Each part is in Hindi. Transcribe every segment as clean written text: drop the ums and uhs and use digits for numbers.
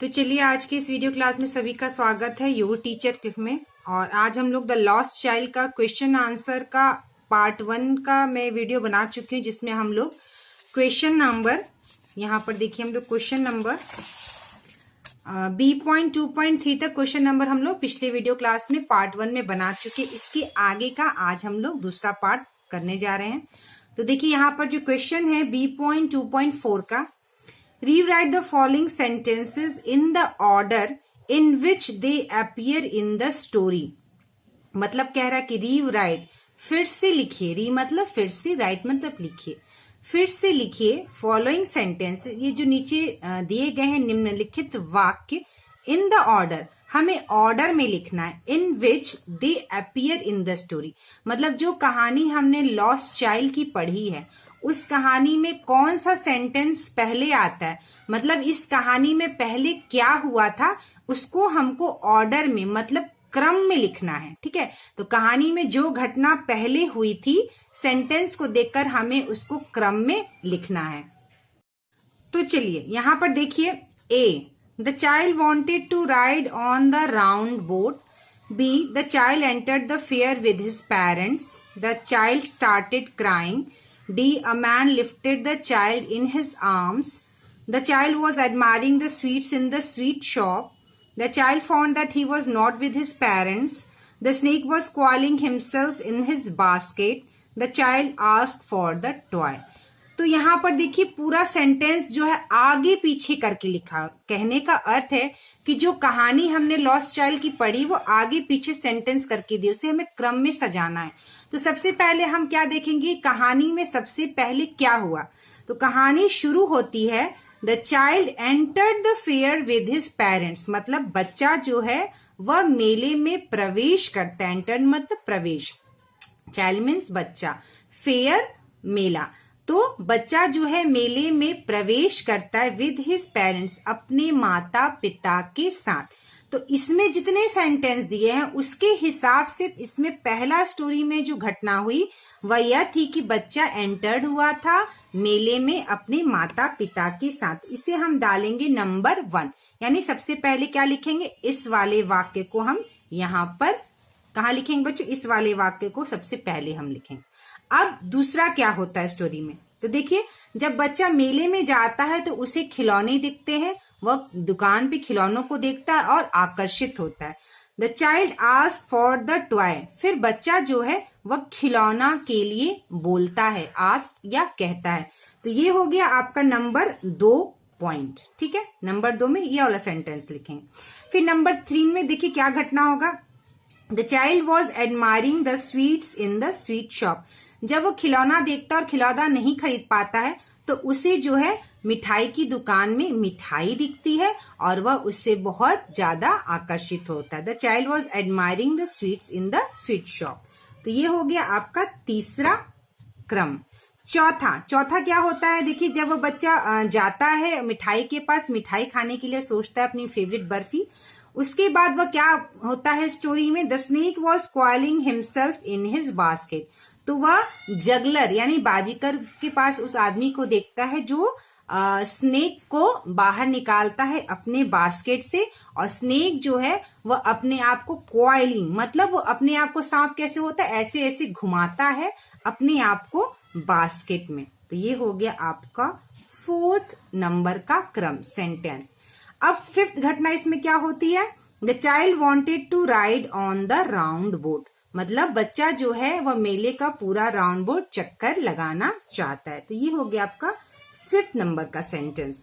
तो चलिए आज की इस वीडियो क्लास में सभी का स्वागत है योर टीचर क्लिक में। और आज हम लोग द लॉस्ट चाइल्ड का क्वेश्चन आंसर का पार्ट 1 का मैं वीडियो बना चुके हैं, जिसमें हम लोग क्वेश्चन नंबर यहाँ पर देखिए हम लोग क्वेश्चन नंबर B.2.3 तक क्वेश्चन नंबर हम लोग पिछले वीडियो क्लास में पार्ट 1 में बना चुके। इसके आगे का आज हम लोग दूसरा पार्ट करने जा रहे हैं। तो देखिए यहाँ पर जो क्वेश्चन है B.2.4 का, rewrite the following sentences in the order in which they appear in the story। मतलब कह रहा है कि rewrite फिर से लिखिए, री मतलब फिर से, राइट मतलब लिखिए, फिर से लिखिए फॉलोइंग सेंटेंस, ये जो नीचे दिए गए हैं निम्नलिखित वाक्य, इन द ऑर्डर, हमें ऑर्डर में लिखना है, in which they appear in the story. मतलब जो कहानी हमने लॉस्ट चाइल्ड की पढ़ी है उस कहानी में कौन सा सेंटेंस पहले आता है, मतलब इस कहानी में पहले क्या हुआ था उसको हमको ऑर्डर में मतलब क्रम में लिखना है। ठीक है, तो कहानी में जो घटना पहले हुई थी सेंटेंस को देखकर हमें उसको क्रम में लिखना है। तो चलिए यहां पर देखिए, A, the child wanted to ride on the round boat. B, the child entered the fair with his parents. The child started crying. D, a man lifted the child in his arms. The child was admiring the sweets in the sweet shop. The child found that he was not with his parents. The snake was coiling himself in his basket. The child asked for the toy. तो यहाँ पर देखिए पूरा सेंटेंस जो है आगे पीछे करके लिखा। कहने का अर्थ है कि जो कहानी हमने लॉस्ट चाइल्ड की पढ़ी वो आगे पीछे सेंटेंस करके दी, उसे हमें क्रम में सजाना है। तो सबसे पहले हम क्या देखेंगे, कहानी में सबसे पहले क्या हुआ। तो कहानी शुरू होती है, the child entered the fair with his parents, मतलब बच्चा जो है वह मेले में प्रवेश करता है। एंटर्ड मतलब प्रवेश, चाइल्ड मीन्स बच्चा, फेयर मेला। तो बच्चा जो है मेले में प्रवेश करता है विद हिज पेरेंट्स, अपने माता पिता के साथ। तो इसमें जितने सेंटेंस दिए हैं उसके हिसाब से इसमें पहला स्टोरी में जो घटना हुई वह यह थी कि बच्चा एंटर्ड हुआ था मेले में अपने माता पिता के साथ। इसे हम डालेंगे नंबर 1, यानी सबसे पहले क्या लिखेंगे, इस वाले वाक्य को हम यहाँ पर कहाँ लिखेंगे बच्चों, इस वाले वाक्य को सबसे पहले हम लिखेंगे। अब दूसरा क्या होता है स्टोरी में, तो देखिए जब बच्चा मेले में जाता है तो उसे खिलौने दिखते हैं, वह दुकान पे खिलौनों को देखता है और आकर्षित होता है। The child ask for the toy, फिर बच्चा जो है वह खिलौना के लिए बोलता है, आस्क या कहता है। तो ये हो गया आपका नंबर 2 पॉइंट। ठीक है, नंबर 2 में ये वाला सेंटेंस लिखेंगे। फिर नंबर 3 में देखिए क्या घटना होगा, the child was admiring the sweets in the sweet shop. जब वो खिलौना देखता और खिलौना नहीं खरीद पाता है तो उसे जो है मिठाई की दुकान में मिठाई दिखती है और वह उससे बहुत ज्यादा आकर्षित होता है। The child was admiring the sweets in the sweet shop. तो ये हो गया आपका तीसरा क्रम। चौथा क्या होता है, देखिए जब वो बच्चा जाता है मिठाई के पास, मिठाई खाने के लिए सोचता है अपनी फेवरेट बर्फी। उसके बाद वह क्या होता है स्टोरी में, the snake was coiling himself in his basket. तो वह जगलर यानी बाजीगर के पास उस आदमी को देखता है जो स्नेक को बाहर निकालता है अपने बास्केट से, और स्नेक जो है वह अपने आप को क्वाइलिंग मतलब वो अपने आप को, सांप कैसे होता है ऐसे ऐसे घुमाता है अपने आप को बास्केट में। तो ये हो गया आपका 4th नंबर का क्रम सेंटेंस। अब 5th घटना इसमें क्या होती है, the child wanted to ride on the round boat, मतलब बच्चा जो है वह मेले का पूरा राउंड बोट चक्कर लगाना चाहता है। तो ये हो गया आपका 5th नंबर का सेंटेंस।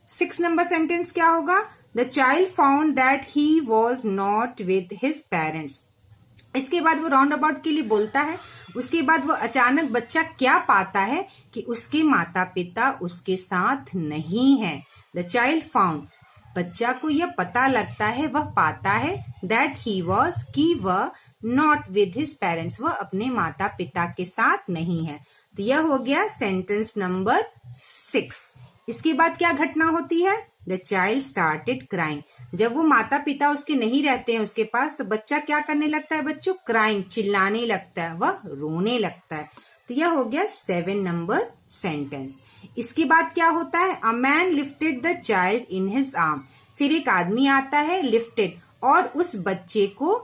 6th नंबर सेंटेंस क्या होगा, the child found that he was not with his parents. इसके बाद वो राउंड अबाउट के लिए बोलता है, उसके बाद वो अचानक बच्चा क्या पाता है कि उसके माता पिता उसके साथ नहीं है। द चाइल्ड फाउंड, बच्चा को यह पता लगता है, वह पाता है, दैट ही वॉज, कि वह नॉट विद हिज पेरेंट्स, वह अपने माता पिता के साथ नहीं है। तो यह हो गया सेंटेंस नंबर 6। इसके बाद क्या घटना होती है, द चाइल्ड स्टार्टेड क्राइंग। जब वो माता पिता उसके नहीं रहते हैं उसके पास तो बच्चा क्या करने लगता है बच्चों, क्राइंग, चिल्लाने लगता है, वह रोने लगता है। तो यह हो गया 7 नंबर सेंटेंस। इसके बाद क्या होता है, a man lifted the child in his arm. फिर एक आदमी आता है लिफ्टेड, और उस बच्चे को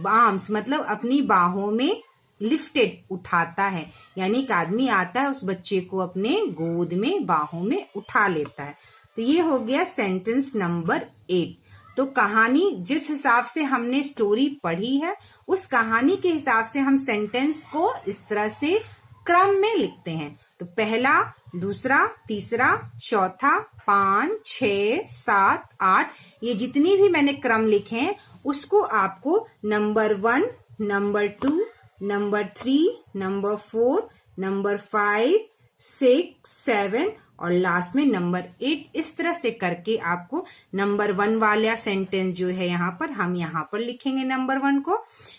आर्म्स मतलब अपनी बाहों में लिफ्टेड उठाता है, यानी एक आदमी आता है उस बच्चे को अपने गोद में बाहों में उठा लेता है। तो ये हो गया सेंटेंस नंबर 8। तो कहानी जिस हिसाब से हमने स्टोरी पढ़ी है उस कहानी के हिसाब से हम सेंटेंस को इस तरह से क्रम में लिखते हैं। तो पहला, दूसरा, तीसरा, चौथा, 5, 6, 7, 8, ये जितनी भी मैंने क्रम लिखे हैं उसको आपको number 1, number 2, number 3, number 4, number 5, 6, 7 और लास्ट में नंबर 8 इस तरह से करके आपको नंबर 1 वाला सेंटेंस जो है यहाँ पर हम यहाँ पर लिखेंगे नंबर 1 को,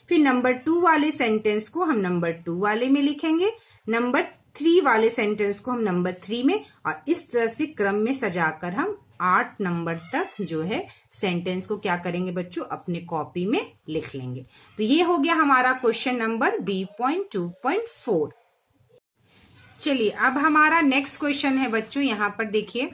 फिर नंबर 2 वाले सेंटेंस को हम नंबर 2 वाले में लिखेंगे, नंबर 3 वाले सेंटेंस को हम नंबर 3 में, और इस तरह से क्रम में सजाकर हम 8 नंबर तक जो है सेंटेंस को क्या करेंगे बच्चों, अपने कॉपी में लिख लेंगे। तो ये हो गया हमारा क्वेश्चन नंबर B.2.4। चलिए अब हमारा नेक्स्ट क्वेश्चन है बच्चों, यहाँ पर देखिए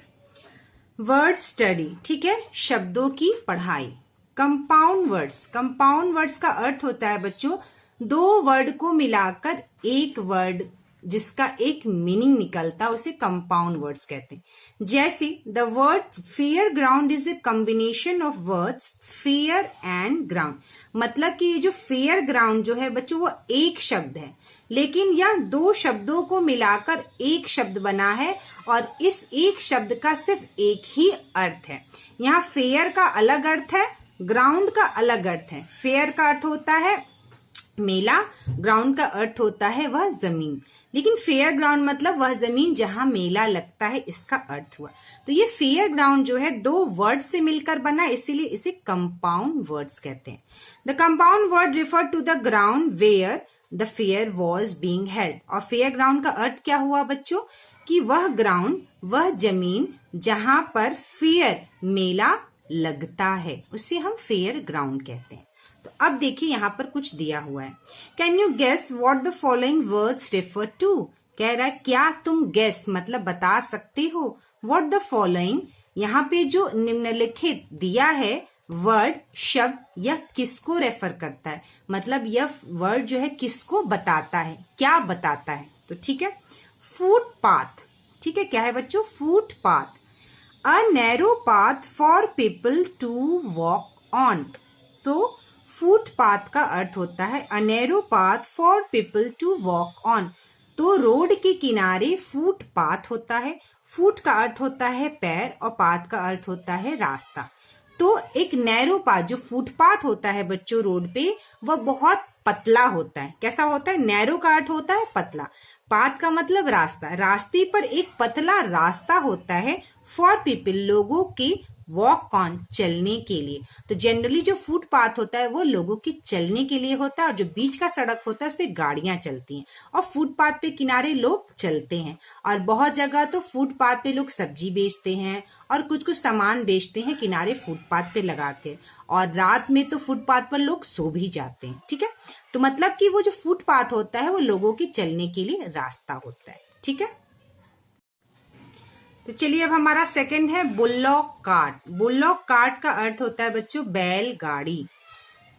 वर्ड स्टडी, ठीक है, शब्दों की पढ़ाई। कंपाउंड वर्ड्स, कंपाउंड वर्ड्स का अर्थ होता है बच्चों 2 वर्ड को मिलाकर एक वर्ड जिसका एक मीनिंग निकलता है उसे कंपाउंड वर्ड्स कहते हैं। जैसे the word fair ground is a combination of words fair and ground, मतलब कि ये जो फेयर ग्राउंड जो है बच्चों वो एक शब्द है, लेकिन यह 2 शब्दों को मिलाकर एक शब्द बना है और इस एक शब्द का सिर्फ एक ही अर्थ है। यहाँ फेयर का अलग अर्थ है, ग्राउंड का अलग अर्थ है। फेयर का अर्थ होता है मेला, ग्राउंड का अर्थ होता है वह जमीन, लेकिन फेयर ग्राउंड मतलब वह जमीन जहां मेला लगता है, इसका अर्थ हुआ। तो ये फेयर ग्राउंड जो है 2 वर्ड से मिलकर बना, इसीलिए इसे कंपाउंड वर्ड्स कहते हैं। The compound word refer to the ground where the fair was being held. और फेयर ग्राउंड का अर्थ क्या हुआ बच्चों, कि वह ग्राउंड, वह जमीन जहां पर फेयर मेला लगता है उसे हम फेयर ग्राउंड कहते हैं। तो अब देखिए यहाँ पर कुछ दिया हुआ है। Can you guess what the following words refer to, कह रहा है क्या तुम गेस मतलब बता सकते हो व्हाट द फॉलोइंग, यहाँ पे जो निम्नलिखित दिया है वर्ड शब्द यह किसको रेफर करता है, मतलब यह वर्ड जो है किसको बताता है, क्या बताता है। तो ठीक है, फुटपाथ, ठीक है, क्या है बच्चों, footpath, a narrow path for people to walk on. तो फुटपाथ का अर्थ होता है a narrow path for people to walk on. तो रोड के किनारे फुटपाथ होता है, फुट का अर्थ होता है पैर और पाथ का अर्थ होता है रास्ता। तो एक नैरो पाथ जो फुटपाथ होता है बच्चों रोड पे वह बहुत पतला होता है। कैसा होता है, नैरो का अर्थ होता है पतला, पाथ का मतलब रास्ता, रास्ते पर एक पतला रास्ता होता है फॉर पीपल लोगों के वॉक ऑन चलने के लिए। तो जनरली जो फुटपाथ होता है वो लोगों के चलने के लिए होता है और जो बीच का सड़क होता है उस पे गाड़ियां चलती हैं और फुटपाथ पे किनारे लोग चलते हैं। और बहुत जगह तो फुटपाथ पे लोग सब्जी बेचते हैं और कुछ कुछ सामान बेचते हैं किनारे फुटपाथ पे लगा के, और रात में तो फुटपाथ पर लोग सो भी जाते हैं। ठीक है, तो मतलब कि वो जो फुटपाथ होता है वो लोगों के चलने के लिए रास्ता होता है। ठीक है, तो चलिए अब हमारा सेकंड है बुल्लॉक कार्ट। बुल्लॉक कार्ट का अर्थ होता है बच्चों बैलगाड़ी।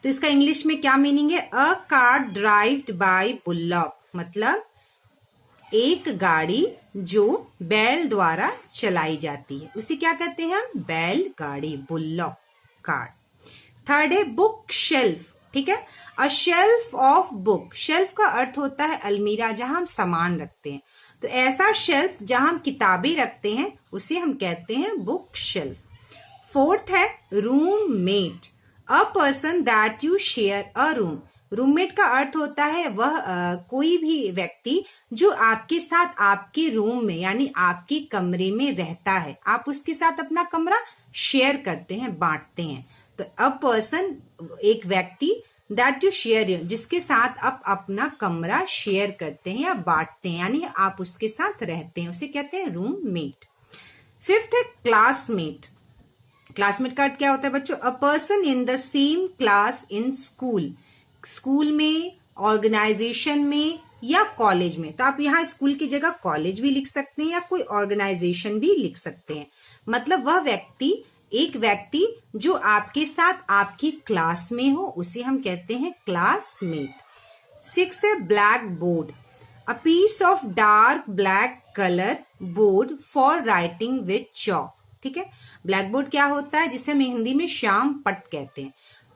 तो इसका इंग्लिश में क्या मीनिंग है, अ कार्ट ड्राइव्ड बाय बुल्लॉक, मतलब एक गाड़ी जो बैल द्वारा चलाई जाती है उसे क्या कहते हैं हम, बैलगाड़ी, बुल्लॉक कार्ट। थर्ड है बुक शेल्फ। ठीक है, अ शेल्फ ऑफ बुक, शेल्फ का अर्थ होता है अलमीरा जहां हम सामान रखते हैं, तो ऐसा शेल्फ जहां हम किताबें रखते हैं उसे हम कहते हैं बुक शेल्फ। फोर्थ है roommate, a person that you share a room. Roommate का अर्थ होता है वह कोई भी व्यक्ति जो आपके साथ आपके रूम में यानी आपके कमरे में रहता है, आप उसके साथ अपना कमरा शेयर करते हैं, बांटते हैं। तो अ पर्सन एक व्यक्ति, दैट यू शेयर जिसके साथ आप अपना कमरा शेयर करते हैं या बांटते हैं, यानी आप उसके साथ रहते हैं, उसे कहते हैं रूममेट। फिफ्थ है क्लासमेट। क्लासमेट का अर्थ क्या होता है बच्चों, a person in the same class in school, school में, ऑर्गेनाइजेशन में या कॉलेज में। तो आप यहाँ स्कूल की जगह कॉलेज भी लिख सकते हैं या कोई ऑर्गेनाइजेशन भी लिख सकते हैं। मतलब वह व्यक्ति एक व्यक्ति जो आपके साथ आपकी क्लास में हो उसे हम कहते हैं क्लासमेट। 6 है black board, a piece of dark black colour board for writing with chalk. ठीक है, ब्लैक बोर्ड क्या होता है, जिसे हम हिंदी में श्याम पट्ट कहते हैं।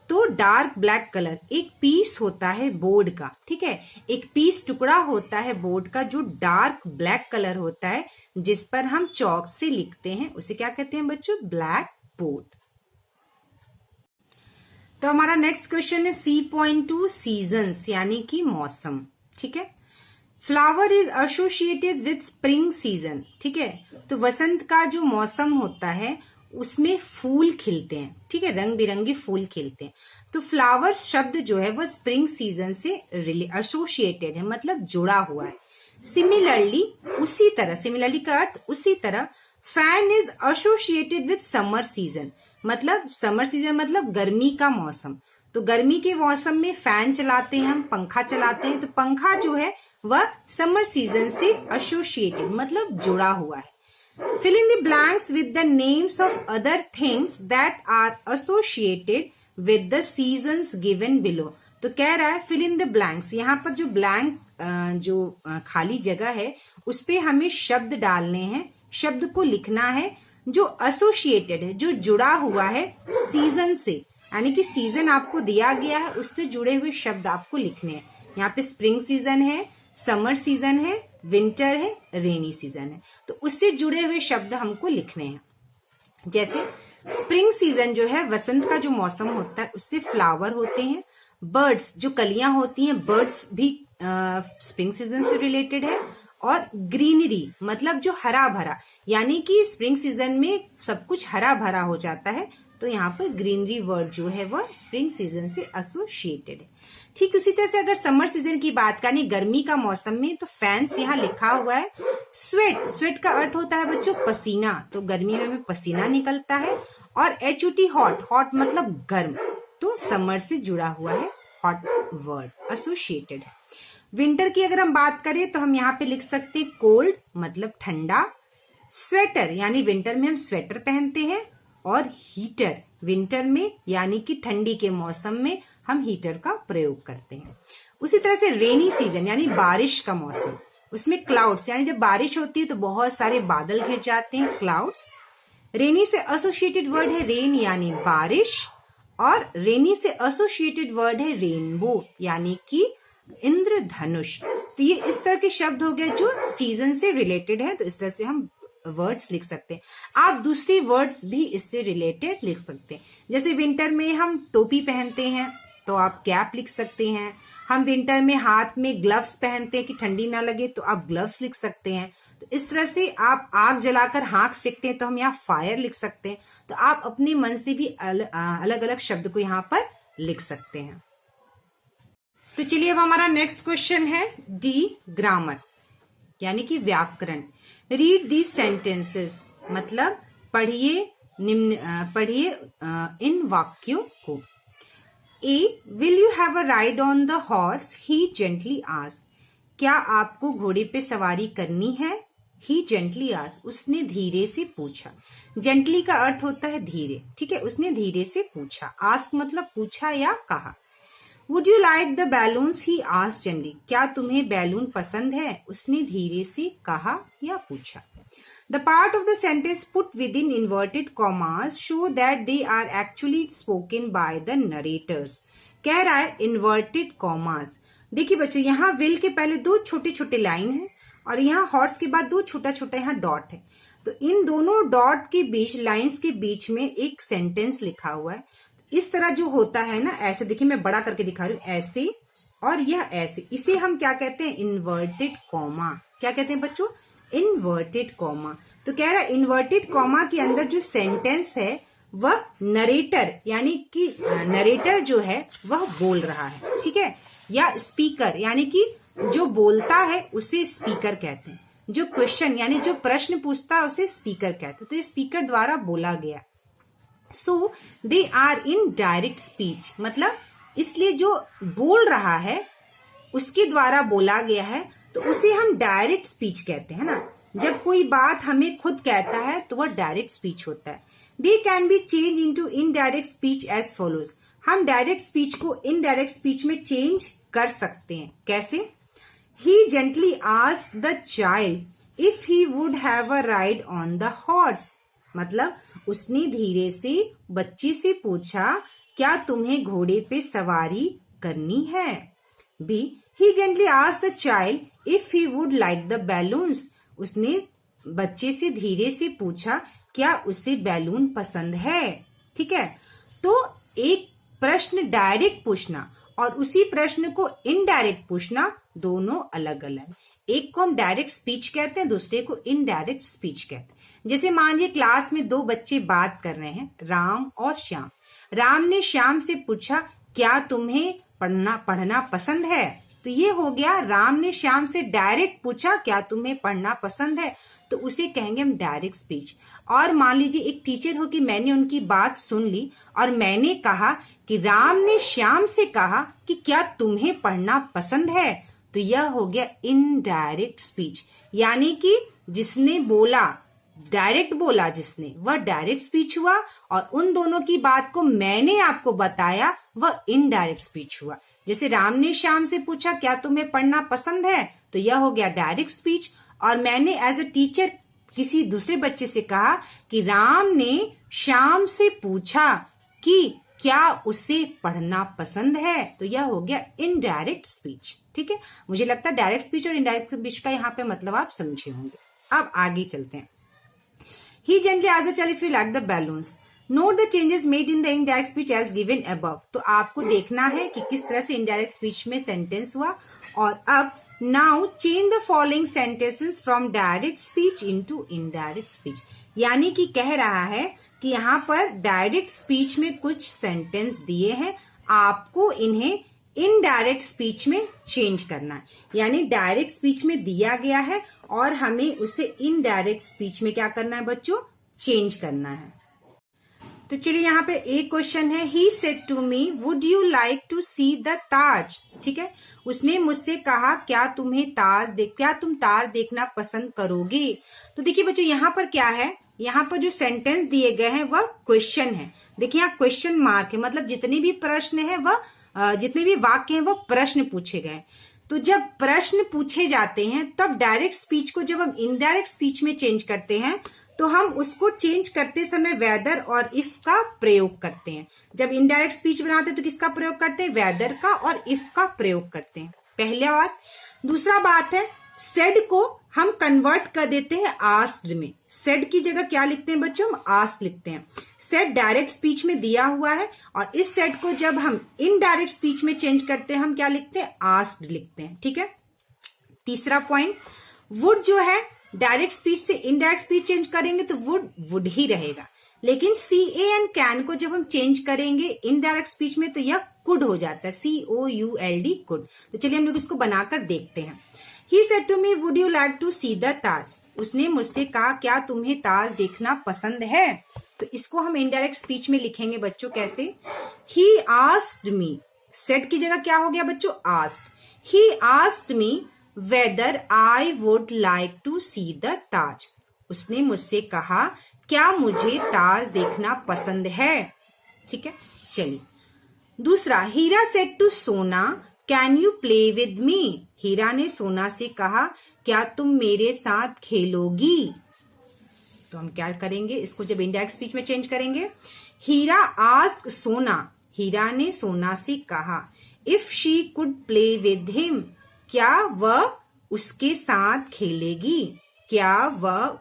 तो डार्क ब्लैक कलर एक पीस होता है बोर्ड का। ठीक है, एक पीस टुकड़ा होता है बोर्ड का जो डार्क ब्लैक कलर होता है, जिस पर हम चौक से लिखते हैं, उसे क्या कहते हैं बच्चों, ब्लैक बोर्ड। तो हमारा नेक्स्ट क्वेश्चन है C.2 सीजन्स यानी कि मौसम। ठीक है, flower is associated with spring season. ठीक है, तो वसंत का जो मौसम होता है उसमें फूल खिलते हैं। ठीक है, रंग बिरंगे फूल खिलते हैं। तो फ्लावर शब्द जो है वह स्प्रिंग सीजन से एसोसिएटेड है, मतलब जुड़ा हुआ है। सिमिलरली उसी तरह, सिमिलरली का अर्थ उसी तरह, fan is associated with summer season, मतलब समर सीजन मतलब गर्मी का मौसम। तो गर्मी के मौसम में फैन चलाते हैं हम, पंखा चलाते हैं, तो पंखा जो है वह समर सीजन से एसोसिएटेड मतलब जुड़ा हुआ है। Fill in the blanks with the names of other things that are associated with the seasons given below। तो कह रहा है fill in the blanks, यहाँ पर जो ब्लैंक जो खाली जगह है उस पे हमें शब्द डालने हैं, शब्द को लिखना है जो एसोसिएटेड है, जो जुड़ा हुआ है सीजन से, यानी कि सीजन आपको दिया गया है उससे जुड़े हुए शब्द आपको लिखने हैं। यहाँ पे स्प्रिंग सीजन है, समर सीजन है, विंटर है, रेनी सीजन है, तो उससे जुड़े हुए शब्द हमको लिखने हैं। जैसे स्प्रिंग सीजन जो है वसंत का जो मौसम होता है उससे फ्लावर होते हैं, बर्ड्स जो कलियां होती हैं बर्ड्स भी स्प्रिंग सीजन से रिलेटेड है, और ग्रीनरी मतलब जो हरा भरा, यानी कि स्प्रिंग सीजन में सब कुछ हरा भरा हो जाता है, तो यहाँ पर ग्रीनरी वर्ड जो है वह स्प्रिंग सीजन से एसोसिएटेड है। ठीक उसी तरह से अगर समर सीजन की बात करें, गर्मी का मौसम में, तो फैंस यहाँ लिखा हुआ है स्वेट। स्वेट का अर्थ होता है बच्चों पसीना, तो गर्मी में हमें पसीना निकलता है। और HOT हॉट, हॉट मतलब गर्म, तो समर से जुड़ा हुआ है, हॉट वर्ड एसोसिएटेड है। विंटर की अगर हम बात करें तो हम यहाँ पे लिख सकते हैं कोल्ड मतलब ठंडा, स्वेटर यानी विंटर में हम स्वेटर पहनते हैं, और हीटर विंटर में यानी कि ठंडी के मौसम में हम हीटर का प्रयोग करते हैं। उसी तरह से रेनी सीजन यानी बारिश का मौसम, उसमें क्लाउड्स यानी जब बारिश होती है तो बहुत सारे बादल घिर जाते हैं, क्लाउड्स। रेनी से एसोसिएटेड वर्ड है रेन यानी बारिश, और रेनी से एसोसिएटेड वर्ड है रेनबो यानी कि इंद्रधनुष। तो ये इस तरह के शब्द हो गए जो सीजन से रिलेटेड है, तो इस तरह से हम वर्ड्स लिख सकते हैं। आप दूसरी वर्ड्स भी इससे रिलेटेड लिख सकते हैं। जैसे विंटर में हम टोपी पहनते हैं तो आप कैप लिख सकते हैं। हम विंटर में हाथ में ग्लव्स पहनते हैं कि ठंडी ना लगे, तो आप ग्लव्स लिख सकते हैं। तो इस तरह से आप आग जलाकर हाँक सकते हैं, तो हम यहाँ फायर लिख सकते हैं। तो आप अपने मन से भी अलग अलग शब्द को यहाँ पर लिख सकते हैं। तो चलिए अब हमारा नेक्स्ट क्वेश्चन है डी ग्रामर यानी कि व्याकरण। रीड दीज सेंटेंसेस मतलब पढ़िए इन वाक्यों को। A will you have a ride on the horse, he gently asked. क्या आपको घोड़े पे सवारी करनी है? ही जेंटली आस्क्ड, उसने धीरे से पूछा। जेंटली का अर्थ होता है धीरे, ठीक है, उसने धीरे से पूछा। आस्क मतलब पूछा या कहा। Would you like the balloons, he asked gently. क्या तुम्हें बैलून पसंद है? उसने धीरे से कहा या पूछा। The part of the sentence put within inverted commas show that they are actually spoken by the narrators। कह रहा है inverted commas। देखिए बच्चों, यहाँ will के पहले दो छोटे छोटे लाइन है और यहाँ हॉर्स के बाद दो छोटा छोटा यहाँ डॉट है। तो इन दोनों डॉट के बीच, लाइन्स के बीच में एक सेंटेंस लिखा हुआ है। इस तरह जो होता है ना, ऐसे देखिए मैं बड़ा करके दिखा रही हूँ, ऐसे और यह ऐसे, इसे हम क्या कहते हैं? Inverted comma. क्या कहते हैं बच्चों? Inverted comma. तो कह रहा है इन्वर्टेड कॉमा के अंदर जो सेंटेंस है वह नरेटर यानी कि नरेटर जो है वह बोल रहा है, ठीक है, या स्पीकर यानी कि जो बोलता है उसे स्पीकर कहते हैं। जो क्वेश्चन यानी जो प्रश्न पूछता है उसे स्पीकर कहते हैं। तो ये स्पीकर द्वारा बोला गया। So they are in direct speech, मतलब इसलिए जो बोल रहा है उसके द्वारा बोला गया है, तो उसे हम डायरेक्ट स्पीच कहते हैं ना। जब कोई बात हमें खुद कहता है तो वह डायरेक्ट स्पीच होता है। They can be change into indirect speech as follows. हम डायरेक्ट स्पीच को इनडायरेक्ट स्पीच में चेंज कर सकते हैं। कैसे? He gently asked the child if he would have a ride on the horse. मतलब उसने धीरे से बच्चे से पूछा, क्या तुम्हें घोड़े पे सवारी करनी है? B, he gently asked the child if he would like the balloons। उसने बच्चे से धीरे से पूछा, क्या उसे बैलून पसंद है? ठीक है, तो एक प्रश्न डायरेक्ट पूछना और उसी प्रश्न को इनडायरेक्ट पूछना, दोनों अलग अलग। एक को हम डायरेक्ट स्पीच कहते हैं, दूसरे को इनडायरेक्ट स्पीच कहते हैं। जैसे मान लीजिए क्लास में दो बच्चे बात कर रहे हैं, राम और श्याम। राम ने श्याम से पूछा, क्या तुम्हें पढ़ना पसंद है? तो ये हो गया, राम ने श्याम से डायरेक्ट पूछा, क्या तुम्हें पढ़ना पसंद है? तो उसे कहेंगे हम डायरेक्ट स्पीच। और मान लीजिए एक टीचर हो कि मैंने उनकी बात सुन ली और मैंने कहा कि राम ने श्याम से कहा कि क्या तुम्हें पढ़ना पसंद है, तो यह हो गया इनडायरेक्ट स्पीच। यानी कि जिसने बोला, डायरेक्ट बोला जिसने, वह डायरेक्ट स्पीच हुआ, और उन दोनों की बात को मैंने आपको बताया, वह इनडायरेक्ट स्पीच हुआ। जैसे राम ने श्याम से पूछा, क्या तुम्हें पढ़ना पसंद है, तो यह हो गया डायरेक्ट स्पीच। और मैंने एज अ टीचर किसी दूसरे बच्चे से कहा कि राम ने श्याम से पूछा कि क्या उसे पढ़ना पसंद है, तो यह हो गया इनडायरेक्ट स्पीच। ठीक है, मुझे लगता है डायरेक्ट स्पीच और इनडायरेक्ट स्पीच का यहाँ पे मतलब आप समझे होंगे। अब आगे चलते हैं। He gently asked the child if you like the balloons. Note the changes made in the indirect speech as given above. तो आपको देखना है कि किस तरह से indirect speech में sentence हुआ। और अब now change the following sentences from direct speech into indirect speech। यानी कि कह रहा है कि यहाँ पर direct speech में कुछ sentence दिए हैं, आपको इन्हें इनडायरेक्ट स्पीच में चेंज करना है। यानी डायरेक्ट स्पीच में दिया गया है और हमें उसे इनडायरेक्ट स्पीच में क्या करना है बच्चों? चेंज करना है। तो चलिए यहाँ पे एक क्वेश्चन है, he said to me would you like to see the Taj. ठीक है, उसने मुझसे कहा, क्या तुम ताज देखना पसंद करोगे? तो देखिए बच्चों यहाँ पर क्या है, यहाँ पर जो सेंटेंस दिए गए हैं वह क्वेश्चन है। देखिए यहाँ क्वेश्चन मार्क है, मतलब जितने भी प्रश्न है वह जितने भी वाक्य हैं वो प्रश्न पूछे गए। तो जब प्रश्न पूछे जाते हैं तब डायरेक्ट स्पीच को जब हम इनडायरेक्ट स्पीच में चेंज करते हैं तो हम उसको चेंज करते समय वेदर और इफ का प्रयोग करते हैं। जब इनडायरेक्ट स्पीच बनाते हैं तो किसका प्रयोग करते हैं? वेदर का और इफ का प्रयोग करते हैं। पहला बात। दूसरा बात है, सेड को हम कन्वर्ट कर देते हैं आस्क्ड में। सेड की जगह क्या लिखते हैं बच्चों? हम आस्क लिखते हैं। सेड डायरेक्ट स्पीच में दिया हुआ है और इस सेड को जब हम इनडायरेक्ट स्पीच में चेंज करते हैं हम क्या लिखते हैं? आस्क्ड लिखते हैं। ठीक है। तीसरा पॉइंट, वुड जो है डायरेक्ट स्पीच से इनडायरेक्ट स्पीच चेंज करेंगे तो वुड ही रहेगा, लेकिन CAN कैन को जब हम चेंज करेंगे इनडायरेक्ट स्पीच में तो यह कुड हो जाता है, COULD कुड। तो चलिए हम लोग इसको बनाकर देखते हैं। He said to me, would you like to see the ताज? उसने मुझसे कहा, क्या तुम्हें ताज देखना पसंद है? तो इसको हम इनडायरेक्ट स्पीच में लिखेंगे बच्चों कैसे? He asked me, said की जगह क्या हो गया बच्चों? asked. He asked me whether I would like to see the ताज. उसने मुझसे कहा, क्या मुझे ताज देखना पसंद है? ठीक है, चलिए। दूसरा, Heera said to Sona, can you play with me? Heera ने सोना से कहा, क्या तुम मेरे साथ खेलोगी? तो हम क्या करेंगे, इसको जब इनडायरेक्ट स्पीच में चेंज करेंगे। हीरा आस्क्ड सोना, हीरा ने सोना से कहा, if she could play with him, क्या वह उसके साथ खेलेगी? क्या वह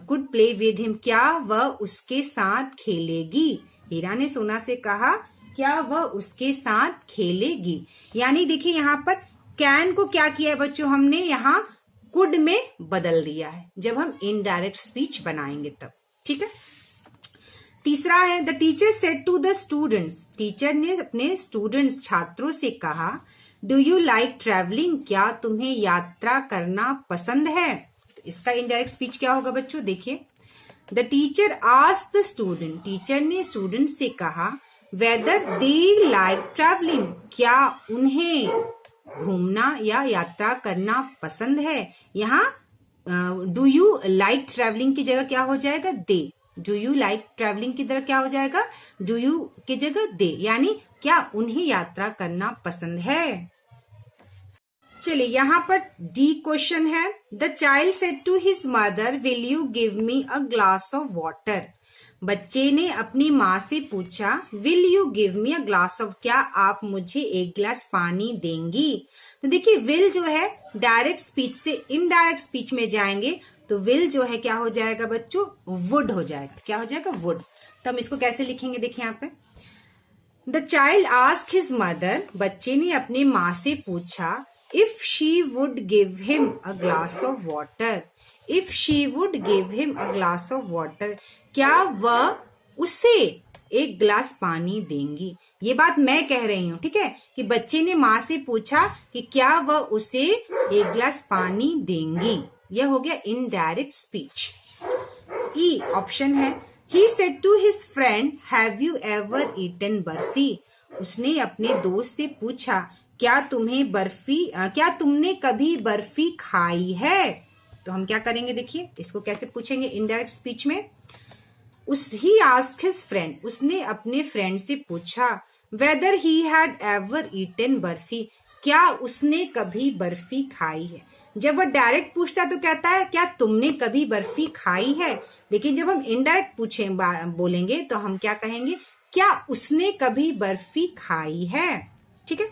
कुड प्ले विद हिम, क्या वह उसके साथ खेलेगी? हीरा ने सोना से कहा, क्या वह उसके साथ खेलेगी? यानी देखिए यहाँ पर कैन को क्या किया है बच्चों, हमने यहाँ कुड में बदल दिया है जब हम इनडायरेक्ट स्पीच बनाएंगे तब। ठीक है। तीसरा है, the teacher said to the students, teacher ने अपने स्टूडेंट्स छात्रों से कहा, डू यू लाइक ट्रेवलिंग, क्या तुम्हें यात्रा करना पसंद है? तो इसका इनडायरेक्ट स्पीच क्या होगा बच्चों? देखिए, the teacher asked the student, teacher ने स्टूडेंट से कहा, वेदर दे लाइक ट्रेवलिंग, क्या उन्हें घूमना या यात्रा करना पसंद है? यहाँ डू यू लाइक ट्रेवलिंग की जगह क्या हो जाएगा? दे। डू यू लाइक ट्रेवलिंग की तरह क्या हो जाएगा, डू यू की जगह दे, यानी क्या उन्हें यात्रा करना पसंद है। चलिए यहाँ पर डी क्वेश्चन है, the child said to his mother will you give me a glass of water. बच्चे ने अपनी माँ से पूछा will you give me a glass of, क्या आप मुझे एक गिलास पानी देंगी। तो देखिए विल जो है डायरेक्ट स्पीच से इनडायरेक्ट स्पीच में जाएंगे तो विल जो है क्या हो जाएगा बच्चों, वुड हो जाएगा, क्या हो जाएगा, वुड। तो हम इसको कैसे लिखेंगे, देखिए यहाँ पे the child asked his mother, बच्चे ने अपनी माँ से पूछा if she would give him a glass of water, if she would give him a glass of water, क्या वह उसे एक गिलास पानी देंगी। ये बात मैं कह रही हूं, ठीक है, कि बच्चे ने माँ से पूछा कि क्या वह उसे एक गिलास पानी देंगी, यह हो गया इनडायरेक्ट स्पीच। ई ऑप्शन है, he said to his friend have you ever eaten barfi, उसने अपने दोस्त से पूछा क्या तुमने कभी बर्फी खाई है। तो हम क्या करेंगे, देखिए इसको कैसे पूछेंगे इनडायरेक्ट स्पीच में। ही आस्क्ड हिज फ्रेंड, उसने अपने फ्रेंड से पूछा whether he had ever eaten barfi, क्या उसने कभी बर्फी खाई है। जब वह डायरेक्ट पूछता है तो कहता है क्या तुमने कभी बर्फी खाई है, लेकिन जब हम इनडायरेक्ट बोलेंगे तो हम क्या कहेंगे, क्या उसने कभी बर्फी खाई है। ठीक है,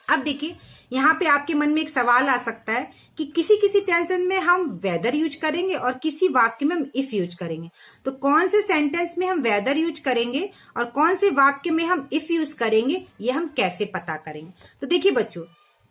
अब देखिए यहाँ पे आपके मन में एक सवाल आ सकता है कि किसी किसी टेंशन में हम वेदर यूज करेंगे और किसी वाक्य में हम इफ यूज करेंगे, तो कौन से सेंटेंस में हम वेदर यूज करेंगे और कौन से वाक्य में हम इफ यूज करेंगे, ये हम कैसे पता करेंगे। तो देखिए बच्चों,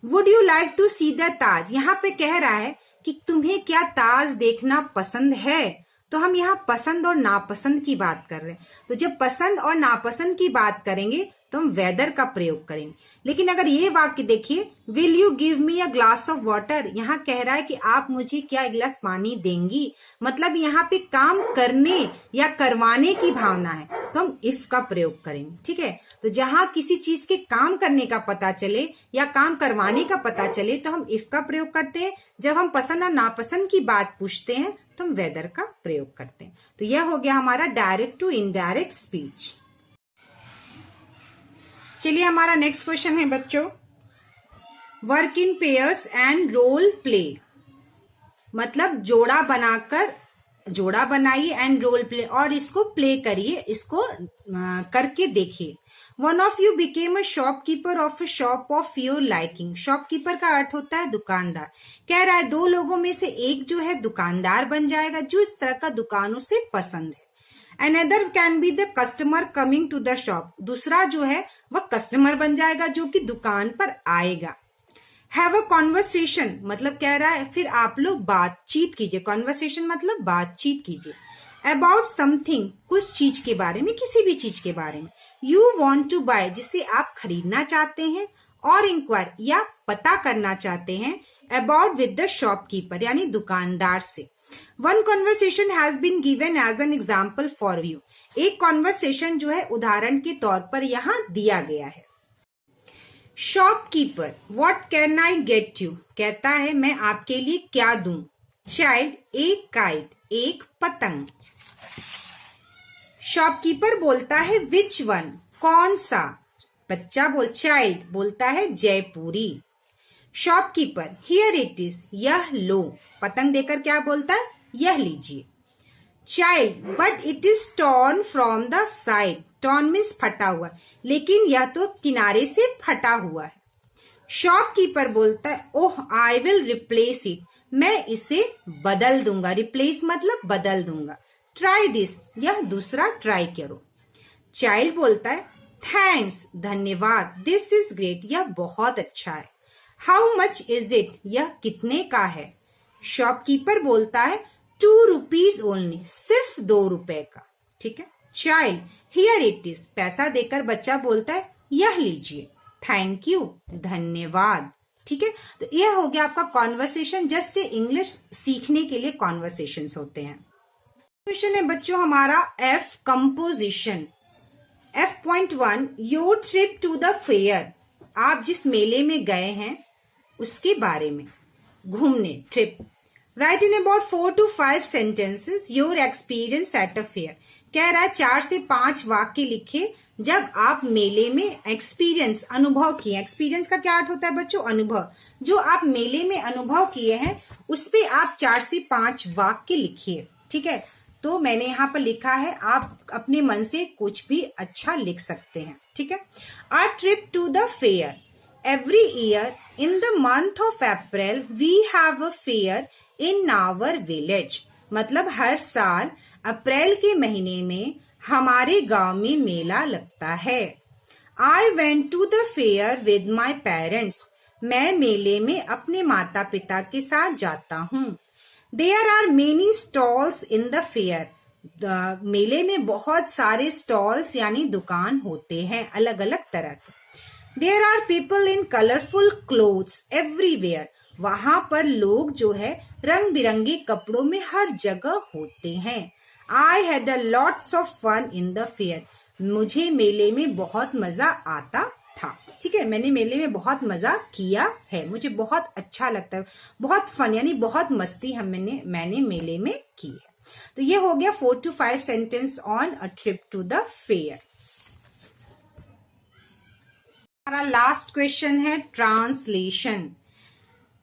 would you like to see the Taj, यहाँ पे कह रहा है कि तुम्हें क्या ताज देखना पसंद है। तो हम यहाँ पसंद और नापसंद की बात कर रहे हैं, तो जब पसंद और नापसंद की बात करेंगे तो हम वेदर का प्रयोग करेंगे। लेकिन अगर ये वाक्य देखिए, will you give me a glass of water, यहाँ कह रहा है कि आप मुझे क्या एक गिलास पानी देंगी, मतलब यहाँ पे काम करने या करवाने की भावना है, तो हम इफ का प्रयोग करेंगे। ठीक है, तो जहां किसी चीज के काम करने का पता चले या काम करवाने का पता चले तो हम इफ का प्रयोग करते हैं। जब हम पसंद और नापसंद की बात पूछते हैं तो हम वेदर का प्रयोग करते हैं। तो यह हो गया हमारा डायरेक्ट टू इनडायरेक्ट स्पीच। चलिए हमारा नेक्स्ट क्वेश्चन है बच्चों, work in pairs and role play, मतलब जोड़ा बनाइए एंड रोल प्ले, और इसको प्ले करिए, इसको करके देखिए। One of you became a shopkeeper of a shop of your liking, shopkeeper का अर्थ होता है दुकानदार। कह रहा है 2 लोगों में से एक जो है दुकानदार बन जाएगा जो इस तरह का दुकानों से पसंद है। Another can be the customer coming to the shop, दूसरा जो है वह कस्टमर बन जाएगा जो कि दुकान पर आएगा। Have a conversation मतलब कह रहा है फिर आप लोग बातचीत कीजिए, conversation मतलब बातचीत कीजिए। About something कुछ चीज के बारे में, किसी भी चीज के बारे में। You want to buy जिसे आप खरीदना चाहते हैं, और inquire या पता करना चाहते हैं about with the shopkeeper यानी दुकानदार से। One conversation has been given as an example for you, एक conversation जो है उदाहरण के तौर पर यहाँ दिया गया है। Shopkeeper, what can I get you, कहता है मैं आपके लिए क्या दूं। Child, एक काइट, एक पतंग। Shopkeeper बोलता है which one, कौन सा। चाइल्ड बोलता है जयपुरी। Shopkeeper, here it is, यह लो। पतंग देकर क्या बोलता है, यह लीजिए। Child, but it is torn from the side, torn means फटा हुआ, लेकिन यह तो किनारे से फटा हुआ है। शॉपकीपर बोलता है ओह आई विल रिप्लेस इट, मैं इसे बदल दूंगा। रिप्लेस मतलब बदल दूंगा। ट्राई दिस, यह दूसरा ट्राई करो। चाइल्ड बोलता है थैंक्स, धन्यवाद। दिस इज ग्रेट, यह बहुत अच्छा है। हाउ मच इज इट, यह कितने का है। शॉपकीपर बोलता है 2 rupees ओनली, सिर्फ 2 रुपए का। ठीक है। चाइल्ड, हियर इट इज, पैसा देकर बच्चा बोलता है यह लीजिए। थैंक यू, धन्यवाद। ठीक है, तो यह हो गया आपका कॉन्वर्सेशन। जस्ट इंग्लिश सीखने के लिए कॉन्वर्सेशंस होते हैं। क्वेश्चन है बच्चों हमारा F composition. F.1 your trip to the fair, आप जिस मेले में गए हैं उसके बारे में। घूमने, trip. Right in about 4 to 5 sentences your experience at a fair. कह रहा है 4 से 5 वाक्य लिखे जब आप मेले में एक्सपीरियंस अनुभव किए। एक्सपीरियंस का क्या अर्थ होता है बच्चों? अनुभव। जो आप मेले में अनुभव किए हैं उस पे आप 4 से 5 वाक्य लिखिए। ठीक है, तो मैंने यहाँ पर लिखा है, आप अपने मन से कुछ भी अच्छा लिख सकते हैं। ठीक है। A trip to the fair. Every year in the month of April we have a fair in our village. मतलब हर साल अप्रैल के महीने में हमारे गांव में मेला लगता है। I went to the fair with my parents. मैं मेले में अपने माता पिता के साथ जाता हूँ। There are many stalls in the fair. मेले में बहुत सारे स्टॉल्स यानी दुकान होते हैं अलग अलग तरह के। There are people in colourful clothes everywhere. वहां पर लोग जो है रंग बिरंगे कपड़ों में हर जगह होते हैं। I had a lots of fun in the fair. मुझे मेले में बहुत मजा आता था। ठीक है, मैंने मेले में बहुत मजा किया है, मुझे बहुत अच्छा लगता है। बहुत फन यानी बहुत मस्ती मैंने मेले में की है। तो ये हो गया 4 to 5 sentence on a trip to the fair. हमारा लास्ट क्वेश्चन है translation.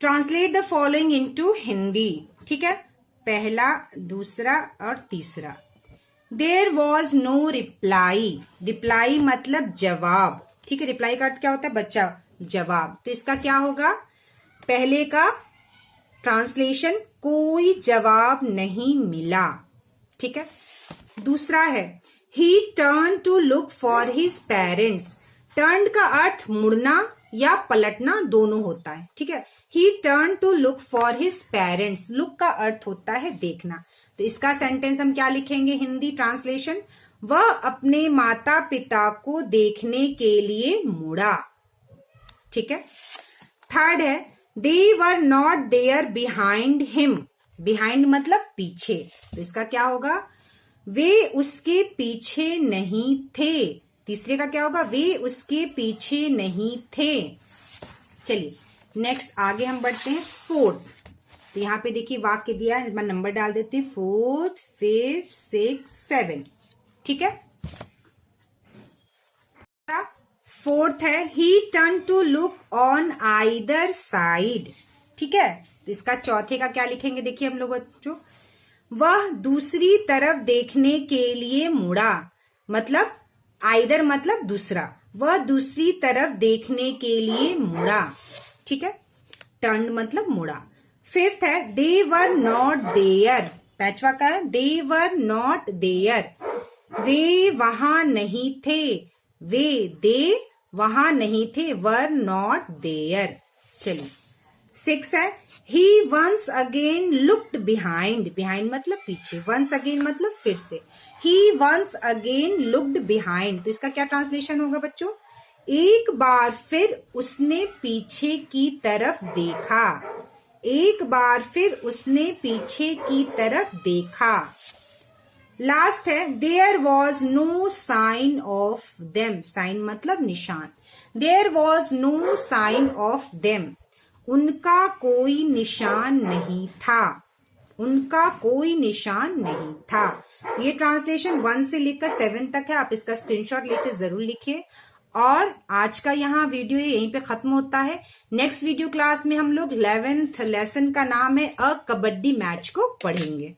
Translate the following into Hindi. ठीक है, पहला, दूसरा और तीसरा। There was no reply. Reply मतलब जवाब। ठीक है, रिप्लाई का अर्थ क्या होता है बच्चा? जवाब। तो इसका क्या होगा? पहले का ट्रांसलेशन, कोई जवाब नहीं मिला। ठीक है। दूसरा है he turn to look for his parents. Turn का अर्थ मुड़ना या पलटना दोनों होता है। ठीक है, he turn to look for his parents. Look का अर्थ होता है देखना। तो इसका सेंटेंस हम क्या लिखेंगे? हिंदी ट्रांसलेशन, वह अपने माता पिता को देखने के लिए मुड़ा। ठीक है। थर्ड है they were not there behind him. Behind मतलब पीछे। तो इसका क्या होगा? वे उसके पीछे नहीं थे। तीसरे का क्या होगा? वे उसके पीछे नहीं थे। चलिए नेक्स्ट आगे हम बढ़ते हैं। फोर्थ, तो यहाँ पे देखिए वाक्य दिया है, मैं नंबर डाल देते हैं 4th 5th 6th 7th। ठीक है। फोर्थ है he turn to look on either side. ठीक है, तो इसका चौथे का क्या लिखेंगे? देखिए हम लोग बच्चों, वह दूसरी तरफ देखने के लिए मुड़ा। मतलब आइदर मतलब दूसरा, वह दूसरी तरफ देखने के लिए मुड़ा। ठीक है, टर्न मतलब मुड़ा। फिफ्थ है दे वर नॉट देयर। पांचवा का है दे वर नॉट देयर। वे वहां नहीं थे। वे दे वहां नहीं थे, वर नॉट देयर। चलिए 6 है he once again looked behind. Behind मतलब पीछे, वंस अगेन मतलब फिर से। He once again looked behind. तो इसका क्या ट्रांसलेशन होगा बच्चों? एक बार फिर उसने पीछे की तरफ देखा। एक बार फिर उसने पीछे की तरफ देखा। लास्ट है there was no sign of them. Sign मतलब निशान। There was no sign of them. उनका कोई निशान नहीं था। उनका कोई निशान नहीं था। ये ट्रांसलेशन 1 से लेकर 7 तक है। आप इसका स्क्रीनशॉट लेकर जरूर लिखिए। और आज का यहाँ वीडियो यहीं पे खत्म होता है। नेक्स्ट वीडियो क्लास में हम लोग 11th लेसन का नाम है अ कबड्डी मैच को पढ़ेंगे।